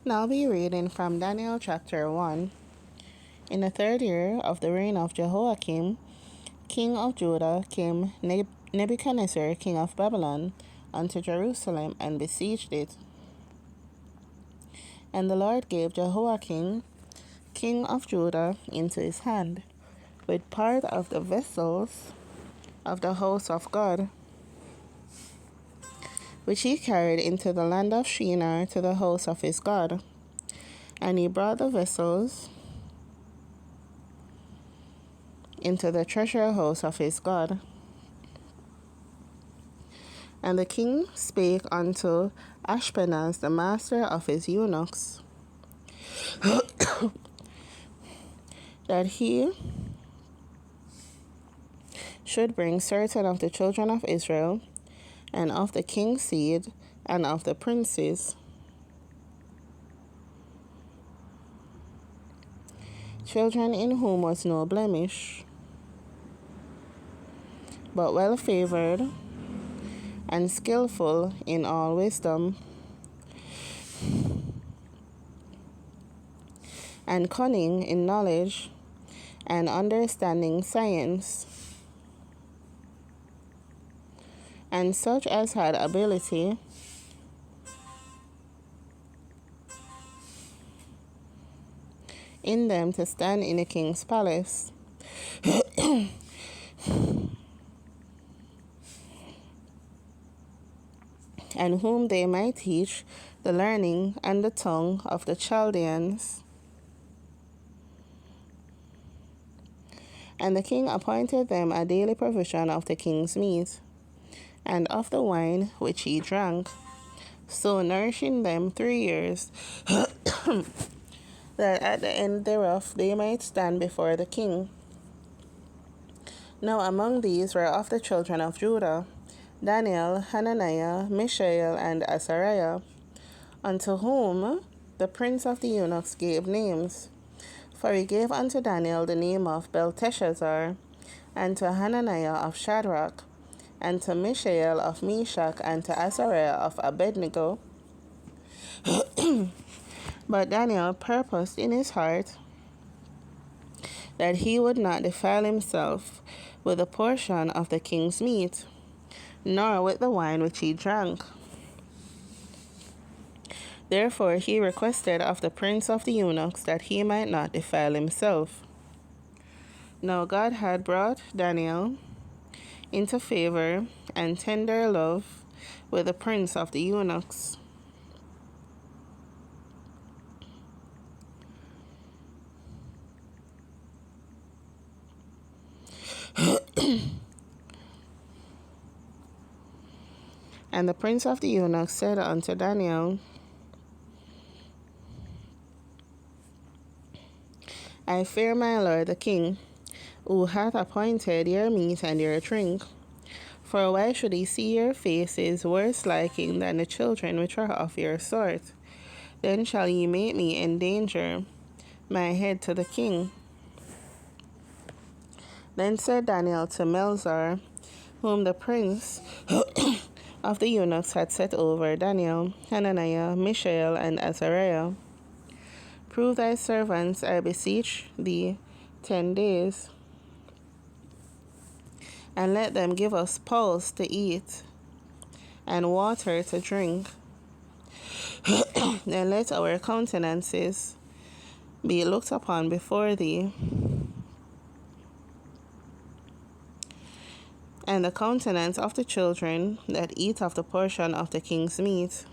Now be reading from Daniel chapter 1. In the 3rd year of the reign of Jehoiakim, king of Judah, came Nebuchadnezzar, king of Babylon, unto Jerusalem, and besieged it. And the Lord gave Jehoiakim, king of Judah, into his hand, with part of the vessels of the house of God, which he carried into the land of Shinar to the house of his God. And he brought the vessels into the treasure house of his God. And the king spake unto Ashpenaz, the master of his eunuchs, that he should bring certain of the children of Israel, and of the king's seed, and of the princes, children in whom was no blemish, but well favored, and skillful in all wisdom, and cunning in knowledge, and understanding science, and such as had ability in them to stand in the king's palace, and whom they might teach the learning and the tongue of the Chaldeans. And the king appointed them a daily provision of the king's meat, and of the wine which he drank, so nourishing them 3 years, that at the end thereof they might stand before the king. Now among these were of the children of Judah Daniel, Hananiah, Mishael, and Azariah, unto whom the prince of the eunuchs gave names. For he gave unto Daniel the name of Belteshazzar, and to Hananiah of Shadrach, and to Mishael of Meshach, and to Azariah of Abednego. But Daniel purposed in his heart that he would not defile himself with a portion of the king's meat, nor with the wine which he drank. Therefore he requested of the prince of the eunuchs that he might not defile himself. Now God had brought Daniel into favor and tender love with the prince of the eunuchs. And the prince of the eunuchs said unto Daniel, I fear my lord the king, who hath appointed your meat and your drink. For why should he see your faces worse liking than the children which are of your sort? Then shall ye make me endanger my head to the king. Then said Daniel to Melzar, whom the prince of the eunuchs had set over Daniel, Hananiah, Mishael, and Azariah, Prove thy servants, I beseech thee, 10 days, and let them give us pulse to eat, and water to drink. Then let our countenances be looked upon before thee, and the countenance of the children that eat of the portion of the king's meat.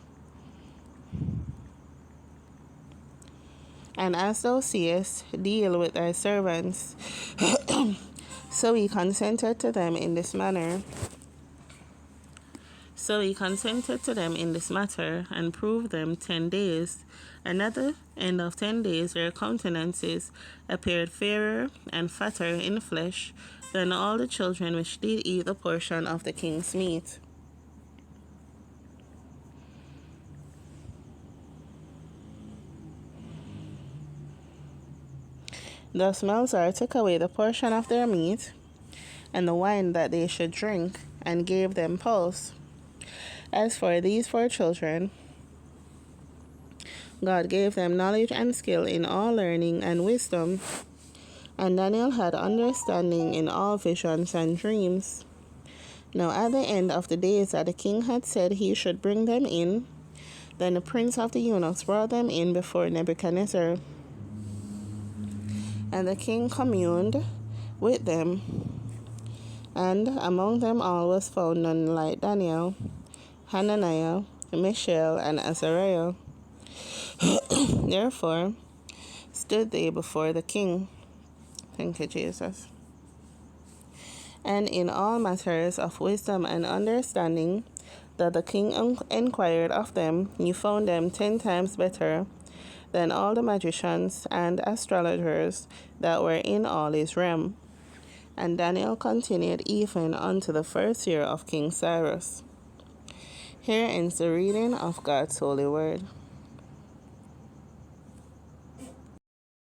And as thou seest, deal with thy servants. So he consented to them in this manner. So he consented to them in this matter, and proved them 10 days. And at the end of 10 days their countenances appeared fairer and fatter in flesh than all the children which did eat the portion of the king's meat. Thus Melzar took away the portion of their meat, and the wine that they should drink, and gave them pulse. As for these 4 children, God gave them knowledge and skill in all learning and wisdom, and Daniel had understanding in all visions and dreams. Now at the end of the days that the king had said he should bring them in, then the prince of the eunuchs brought them in before Nebuchadnezzar. And the king communed with them, and among them all was found none like Daniel, Hananiah, Mishael, and Azariah. Therefore stood they before the king. Thank you, Jesus. And in all matters of wisdom and understanding that the king inquired of them, he found them 10 times better than all the magicians and astrologers that were in all his realm. And Daniel continued even unto the first year of King Cyrus. Here ends the reading of God's holy word.